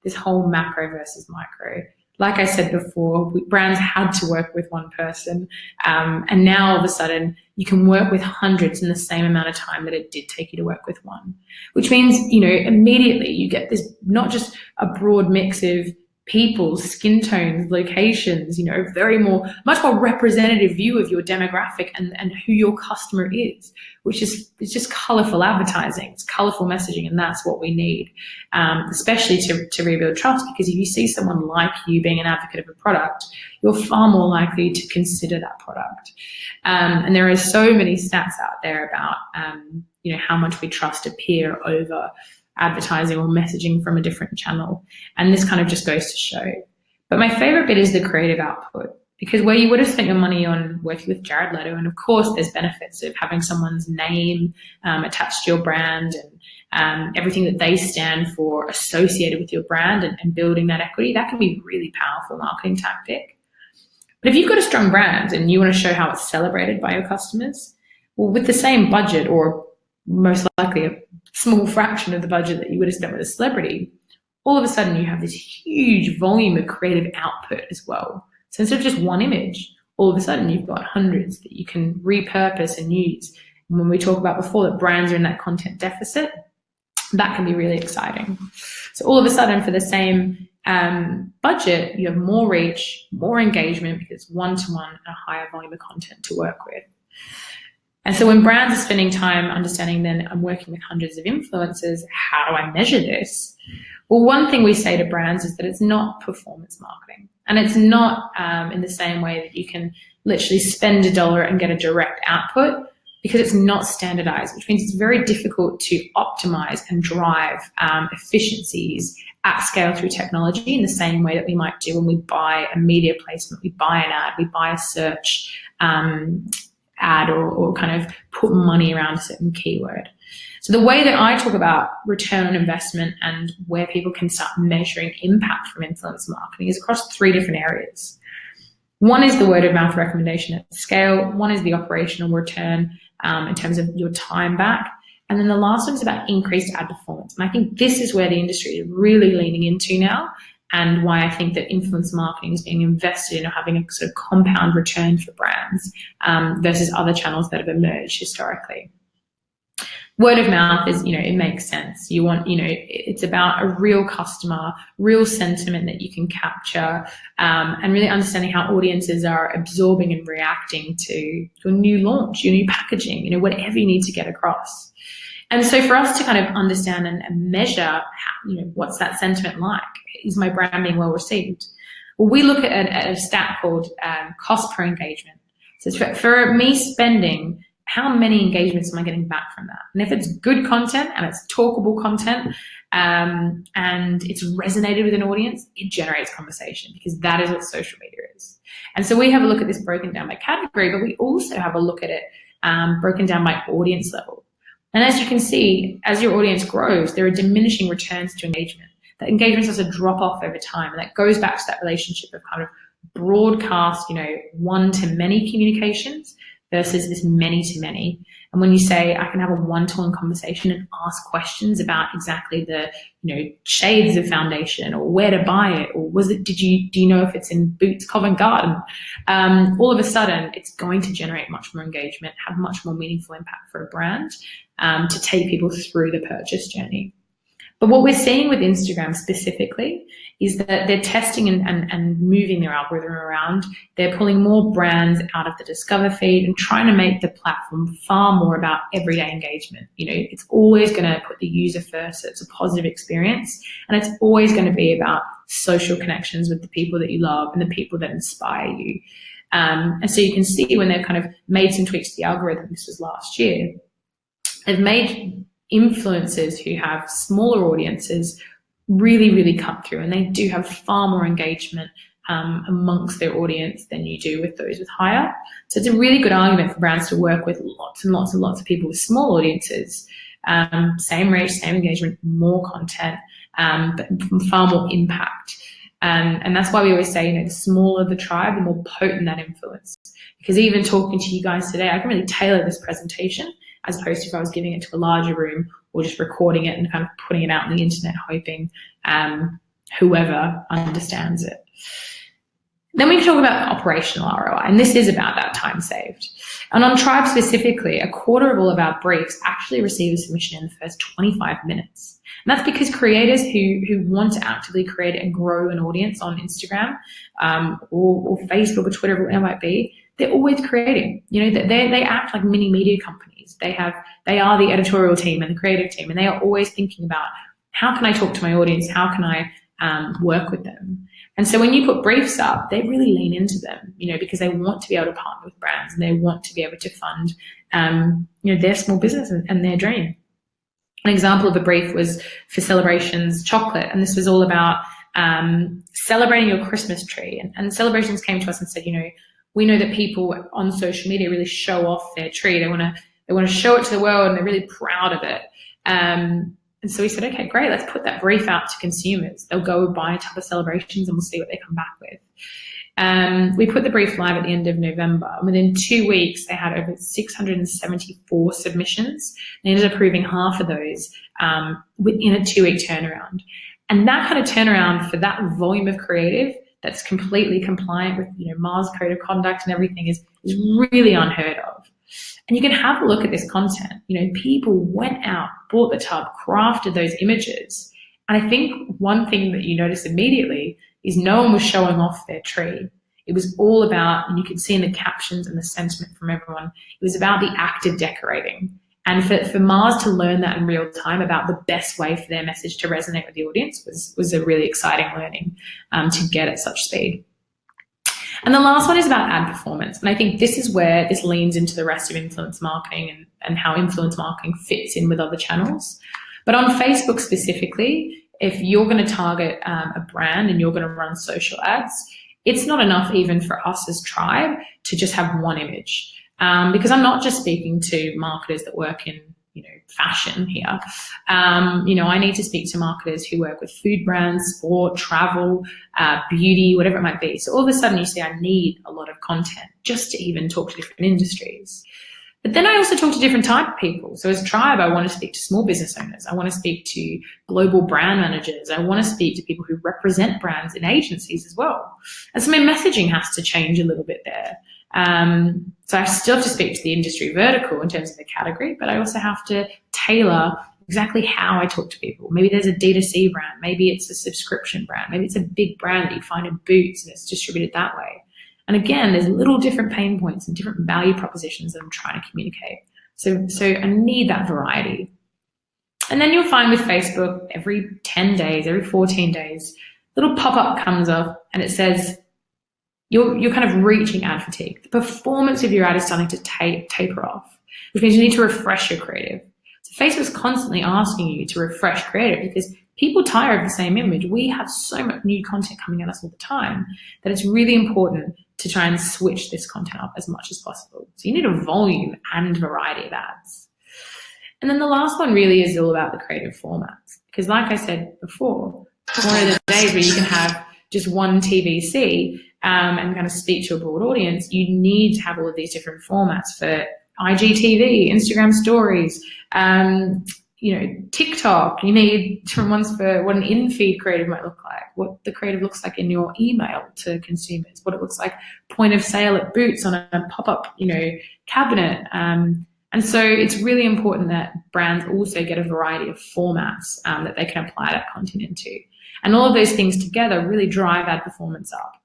this whole macro versus micro. Like I said before, brands had to work with one person, and now all of a sudden you can work with hundreds in the same amount of time that it did take you to work with one, which means, immediately you get this, not just a broad mix of people, skin tones, locations, much more representative view of your demographic and who your customer is, which is, it's just colorful advertising, it's colorful messaging, and that's what we need, especially to rebuild trust, because if you see someone like you being an advocate of a product, you're far more likely to consider that product. And there are so many stats out there about, how much we trust a peer over advertising or messaging from a different channel. And this kind of just goes to show. But my favorite bit is the creative output, because where you would have spent your money on working with Jared Leto, and of course there's benefits of having someone's name attached to your brand and everything that they stand for associated with your brand and building that equity, that can be a really powerful marketing tactic. But if you've got a strong brand and you want to show how it's celebrated by your customers, well, with the same budget, or most likely a small fraction of the budget that you would have spent with a celebrity, all of a sudden you have this huge volume of creative output as well. So instead of just one image, all of a sudden you've got hundreds that you can repurpose and use. And when we talk about before that brands are in that content deficit, that can be really exciting. So all of a sudden for the same budget, you have more reach, more engagement, because one-to-one and a higher volume of content to work with. And so when brands are spending time understanding, then I'm working with hundreds of influencers, how do I measure this? Well, one thing we say to brands is that it's not performance marketing. And it's not in the same way that you can literally spend $1 and get a direct output, because it's not standardized, which means it's very difficult to optimize and drive efficiencies at scale through technology in the same way that we might do when we buy a media placement, we buy an ad, we buy a search ad, or kind of put money around a certain keyword. So the way that I talk about return on investment and where people can start measuring impact from influencer marketing is across 3 different areas. One is the word of mouth recommendation at scale. One is the operational return in terms of your time back. And then the last one is about increased ad performance. And I think this is where the industry is really leaning into now, and why I think that influencer marketing is being invested in, or having a sort of compound return for brands versus other channels that have emerged historically. Word of mouth is, it makes sense. You want, it's about a real customer, real sentiment that you can capture, and really understanding how audiences are absorbing and reacting to your new launch, your new packaging, whatever you need to get across. And so for us to kind of understand and measure, how, what's that sentiment like? Is my brand being well received? Well, we look at a stat called cost per engagement. So for me spending, how many engagements am I getting back from that? And if it's good content and it's talkable content and it's resonated with an audience, it generates conversation, because that is what social media is. And so we have a look at this broken down by category, but we also have a look at it broken down by audience level. And as you can see, as your audience grows, there are diminishing returns to engagement. That engagement starts to drop off over time. And that goes back to that relationship of kind of broadcast, one-to-many communications versus this many-to-many. And when you say, I can have a one-to-one conversation and ask questions about exactly the, shades of foundation, or where to buy it, or do you know if it's in Boots Covent Garden? All of a sudden, it's going to generate much more engagement, have much more meaningful impact for a brand to take people through the purchase journey. But what we're seeing with Instagram specifically is that they're testing and moving their algorithm around. They're pulling more brands out of the Discover feed and trying to make the platform far more about everyday engagement. It's always going to put the user first, so it's a positive experience. And it's always going to be about social connections with the people that you love and the people that inspire you. And so you can see when they've kind of made some tweaks to the algorithm, this was last year, they've made influencers who have smaller audiences really, really cut through, and they do have far more engagement amongst their audience than you do with those with higher. So it's a really good argument for brands to work with lots and lots and lots of people with small audiences, same reach, same engagement, more content, but far more impact. And that's why we always say, the smaller the tribe, the more potent that influence. Because even talking to you guys today, I can really tailor this presentation as opposed to if I was giving it to a larger room or just recording it and kind of putting it out on the internet, hoping whoever understands it. Then we can talk about operational ROI, and this is about that time saved. And on Tribe specifically, a quarter of all of our briefs actually receive a submission in the first 25 minutes. And that's because creators who want to actively create and grow an audience on Instagram or Facebook or Twitter, whatever it might be, they're always creating. You know, they act like mini media companies. They are the editorial team and the creative team, and they are always thinking about, how can I talk to my audience? How can I work with them? And so when you put briefs up, they really lean into them, you know, because they want to be able to partner with brands and they want to be able to fund, you know, their small business and their dream. An example of a brief was for Celebrations Chocolate, and this was all about celebrating your Christmas tree. And Celebrations came to us and said, you know, we know that people on social media really show off their tree. They want to show it to the world, and they're really proud of it. And so we said, okay, great, let's put that brief out to consumers. They'll go buy a tub of Celebrations and we'll see what they come back with. We put the brief live at the end of November. Within 2 weeks, they had over 674 submissions. They ended up approving half of those within a 2-week turnaround. And that kind of turnaround for that volume of creative that's completely compliant with, you know, Mars Code of Conduct and everything is really unheard of. And you can have a look at this content. You know, people went out, bought the tub, crafted those images. And I think one thing that you notice immediately is no one was showing off their tree. It was all about, and you could see in the captions and the sentiment from everyone, it was about the act of decorating. And for Mars to learn that in real time about the best way for their message to resonate with the audience was a really exciting learning to get at such speed. And the last one is about ad performance. And I think this is where this leans into the rest of influence marketing and how influence marketing fits in with other channels. But on Facebook specifically, if you're going to target a brand and you're going to run social ads, it's not enough even for us as Tribe to just have one image. Because I'm not just speaking to marketers that work in, you know, fashion here. You know, I need to speak to marketers who work with food brands, sport, travel, beauty, whatever it might be. So all of a sudden you see I need a lot of content just to even talk to different industries. But then I also talk to different type of people. So as Tribe, I want to speak to small business owners. I want to speak to global brand managers. I want to speak to people who represent brands in agencies as well. And so my messaging has to change a little bit there. So I still have to speak to the industry vertical in terms of the category, but I also have to tailor exactly how I talk to people. Maybe there's a D2C brand. Maybe it's a subscription brand. Maybe it's a big brand that you find in Boots and it's distributed that way. And again, there's little different pain points and different value propositions that I'm trying to communicate. So I need that variety. And then you'll find with Facebook, every 10 days, every 14 days, little pop-up comes up and it says, you're kind of reaching ad fatigue. The performance of your ad is starting to taper off, which means you need to refresh your creative. So Facebook's constantly asking you to refresh creative because people tire of the same image. We have so much new content coming at us all the time that it's really important to try and switch this content up as much as possible. So you need a volume and variety of ads. And then the last one really is all about the creative formats. Because like I said before, one of the days where you can have just one TVC and kind of speak to a broad audience, you need to have all of these different formats for IGTV, Instagram stories, you know, TikTok. You need different ones for what an in-feed creative might look like, what the creative looks like in your email to consumers, what it looks like point of sale at Boots on a pop-up, you know, cabinet. And so it's really important that brands also get a variety of formats that they can apply that content into. And all of those things together really drive ad performance up.